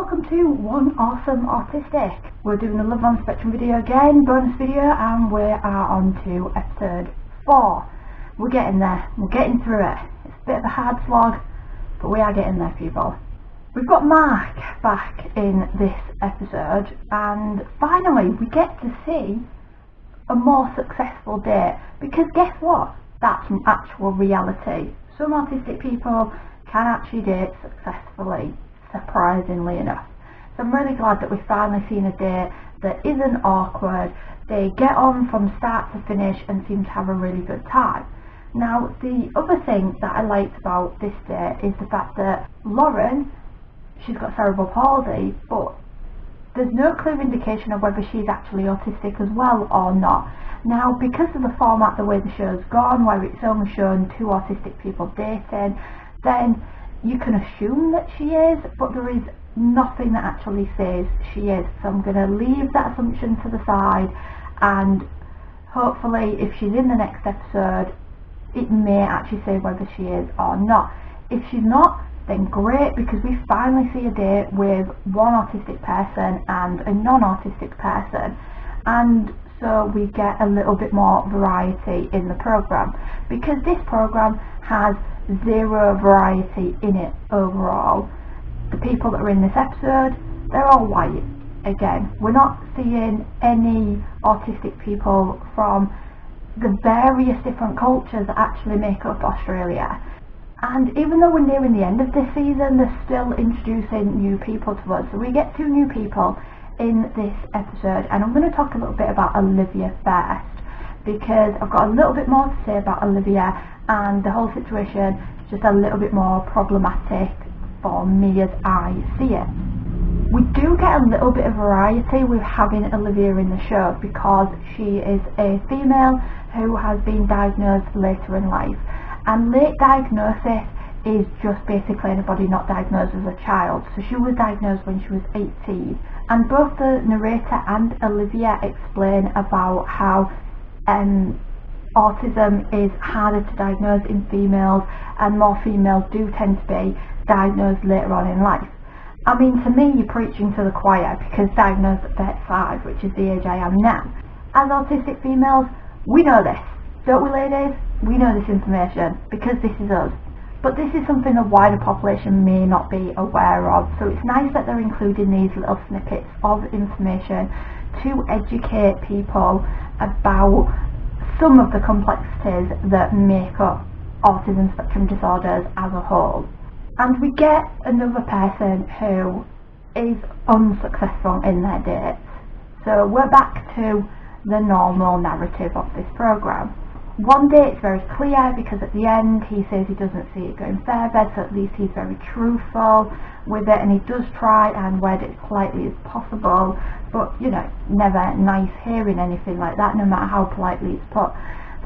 welcome to One Awesome Autistic. We're doing a Love on Spectrum video again, bonus video, and we are on to episode 4. We're getting there, we're getting through it. It's a bit of a hard slog, but we are getting there, people. We've got Mark back in this episode, and finally we get to see a more successful date, because guess what? That's an actual reality. Some autistic people can actually date successfully, surprisingly enough. So I'm really glad that we've finally seen a date that isn't awkward. They get on from start to finish and seem to have a really good time. Now, the other thing that I liked about this date is the fact that Lauren, she's got cerebral palsy, but there's no clear indication of whether she's actually autistic as well or not. Now, because of the format, the way the show's gone, where it's only shown two autistic people dating, then you can assume that she is, but there is nothing that actually says she is. So I'm going to leave that assumption to the side, and hopefully if she's in the next episode, it may actually say whether she is or not. If she's not, then great, because we finally see a date with one autistic person and a non-autistic person, and so we get a little bit more variety in the programme, because this programme has zero variety in it overall. The people that are in this episode, they're all white. Again, we're not seeing any autistic people from the various different cultures that actually make up Australia. And even though we're nearing the end of this season, they're still introducing new people to us. So we get two new people in this episode, and I'm going to talk a little bit about Olivia first, because I've got a little bit more to say about Olivia, and the whole situation is just a little bit more problematic for me as I see it. We do get a little bit of variety with having Olivia in the show, because she is a female who has been diagnosed later in life, and late diagnosis is just basically anybody not diagnosed as a child. So she was diagnosed when she was 18, and both the narrator and Olivia explain about how autism is harder to diagnose in females, and more females do tend to be diagnosed later on in life. I mean, to me, you're preaching to the choir, because diagnosed at 35, which is the age I am now. As autistic females, we know this, don't we, ladies? We know this information, because this is us. But this is something the wider population may not be aware of, so it's nice that they're including these little snippets of information to educate people about some of the complexities that make up autism spectrum disorders as a whole. And we get another person who is unsuccessful in their dates. So we're back to the normal narrative of this programme. One day it's very clear, because at the end he says he doesn't see it going further, so at least he's very truthful with it, and he does try and word it as politely as possible, but you know, never nice hearing anything like that, no matter how politely it's put.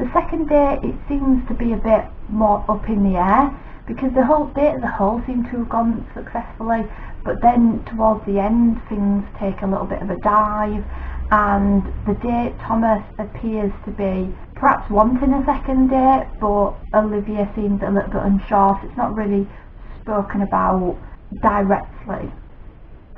The second day it seems to be a bit more up in the air, because the whole date as a whole seemed to have gone successfully, but then towards the end things take a little bit of a dive, and the date Thomas appears to be perhaps wanting a second date, but Olivia seems a little bit unsure, so it's not really spoken about directly.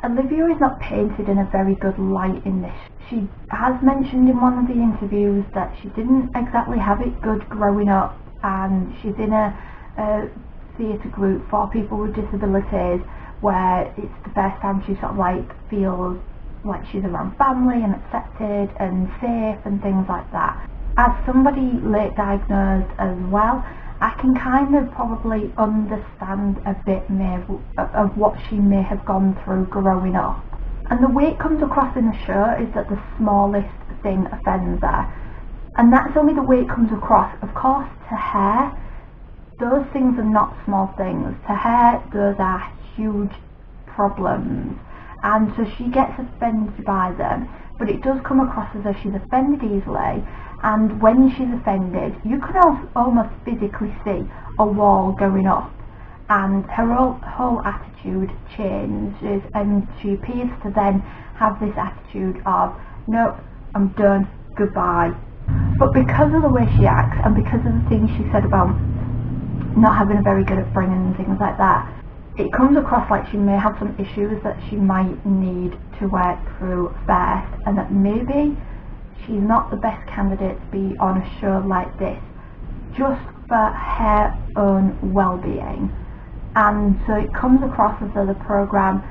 Olivia is not painted in a very good light in this. She has mentioned in one of the interviews that she didn't exactly have it good growing up, and she's in a theatre group for people with disabilities, where it's the first time she sort of like feels like she's around family and accepted and safe and things like that. As somebody late diagnosed as well, I can kind of probably understand a bit more of what she may have gone through growing up. And the way it comes across in the show is that the smallest thing offends her. And that's only the way it comes across. Of course, to her, those things are not small things. To her, those are huge problems. And so she gets offended by them, but it does come across as though she's offended easily, and when she's offended you can almost physically see a wall going up, and her whole attitude changes, and she appears to then have this attitude of, nope, I'm done, goodbye. But because of the way she acts, and because of the things she said about not having a very good upbringing and things like that, it comes across like she may have some issues that she might need to work through first, and that maybe she's not the best candidate to be on a show like this, just for her own well-being. And so it comes across as though the programme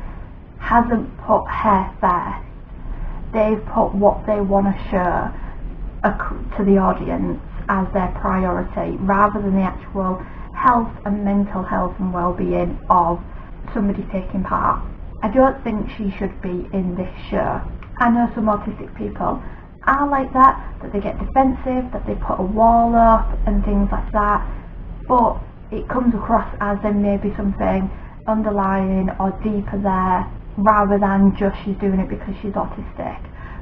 hasn't put her first. They've put what they want to show to the audience as their priority, rather than the actual health and mental health and well-being of somebody taking part. I don't think she should be in this show. I know some autistic people are like that they get defensive, that they put a wall up and things like that, but it comes across as there may be something underlying or deeper there, rather than just she's doing it because she's autistic.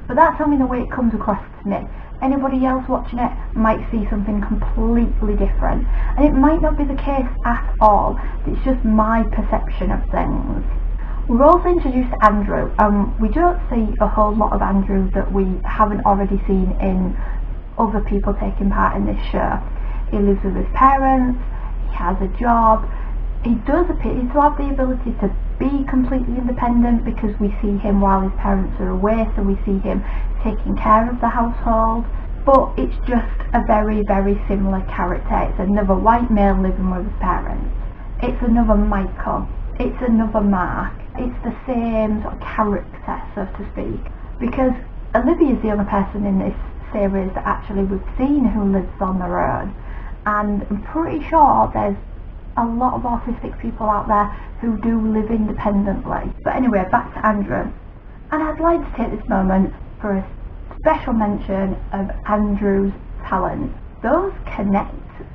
But that's only the way it comes across to me. Anybody else watching it might see something completely different, and it might not be the case at all. It's just my perception of things. We've also introduced Andrew, and we don't see a whole lot of Andrew that we haven't already seen in other people taking part in this show. He lives with his parents, he has a job, he does appear to have the ability to be completely independent, because we see him while his parents are away, so we see him taking care of the household. But it's just a very, very similar character. It's another white male living with his parents. It's another Michael. It's another Mark. It's the same sort of character, so to speak. Because Olivia is the only person in this series that actually we've seen who lives on their own. And I'm pretty sure there's a lot of autistic people out there who do live independently. But anyway, back to Andrew. And I'd like to take this moment for a special mention of Andrew's talent. Those Connect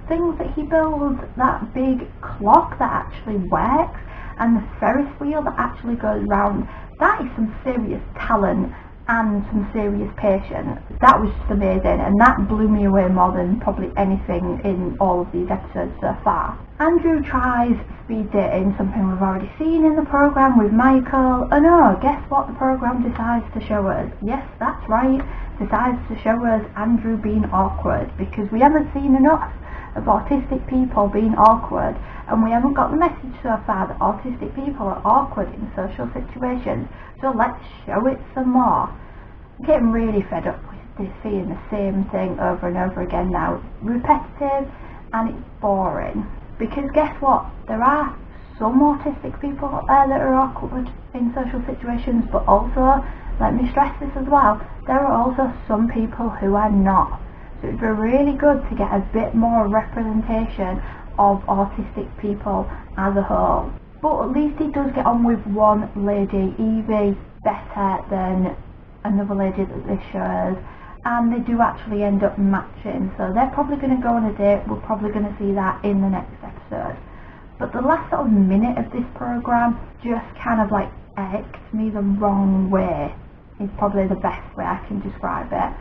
things that he builds, that big clock that actually works, and the Ferris wheel that actually goes round, that is some serious talent and some serious patience. That was just amazing, and that blew me away more than probably anything in all of these episodes so far. Andrew tries speed dating, something we've already seen in the programme with Michael, and oh, guess what the programme decides to show us? Yes, that's right, decides to show us Andrew being awkward, because we haven't seen enough of autistic people being awkward, and we haven't got the message so far that autistic people are awkward in social situations, so let's show it some more. I'm getting really fed up with seeing the same thing over and over again now. It's repetitive and it's boring, because guess what, there are some autistic people out there that are awkward in social situations, but also, let me stress this as well, there are also some people who are not. So it'd be really good to get a bit more representation of autistic people as a whole. But at least he does get on with one lady, Evie, better than another lady that this shows, and they do actually end up matching. So they're probably going to go on a date. We're probably going to see that in the next episode. But the last sort of minute of this programme just kind of like irked me the wrong way, is probably the best way I can describe it.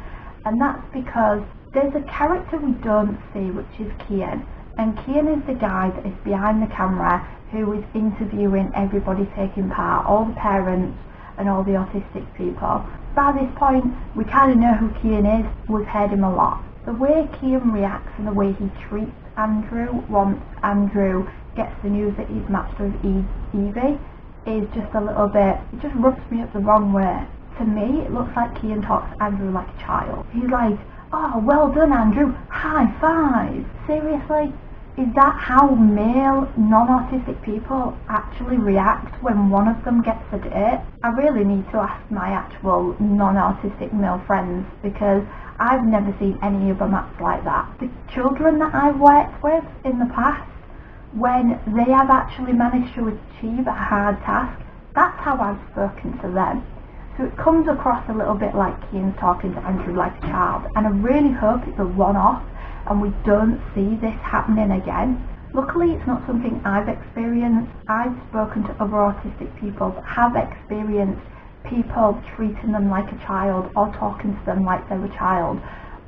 And that's because there's a character we don't see, which is Kian. And Kian is the guy that is behind the camera who is interviewing everybody taking part, all the parents and all the autistic people. By this point, we kind of know who Kian is. We've heard him a lot. The way Kian reacts and the way he treats Andrew once Andrew gets the news that he's matched with Evie is just a little bit, it just rubs me up the wrong way. To me, it looks like Kian talks to Andrew like a child. He's like, oh, well done Andrew, high five. Seriously? Is that how male non-autistic people actually react when one of them gets a date? I really need to ask my actual non-autistic male friends, because I've never seen any of them act like that. The children that I've worked with in the past, when they have actually managed to achieve a hard task, that's how I've spoken to them. So it comes across a little bit like Kian's talking to Andrew like a child, and I really hope it's a one-off and we don't see this happening again. Luckily, it's not something I've experienced. I've spoken to other autistic people that have experienced people treating them like a child or talking to them like they're a child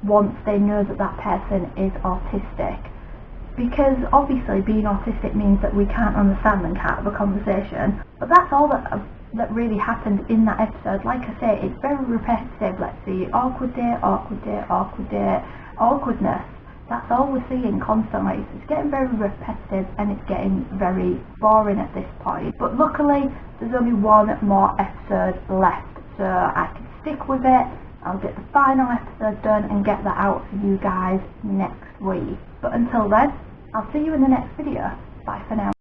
once they know that that person is autistic. Because obviously being autistic means that we can't understand and can't have a conversation. But that's all that really happened in that episode. Like I say, it's very repetitive. Let's see, awkward date, awkward date, awkward date, awkwardness. That's all we're seeing constantly. So it's getting very repetitive and it's getting very boring at this point. But luckily, there's only one more episode left, so I can stick with it. I'll get the final episode done and get that out for you guys next week. But until then, I'll see you in the next video. Bye for now.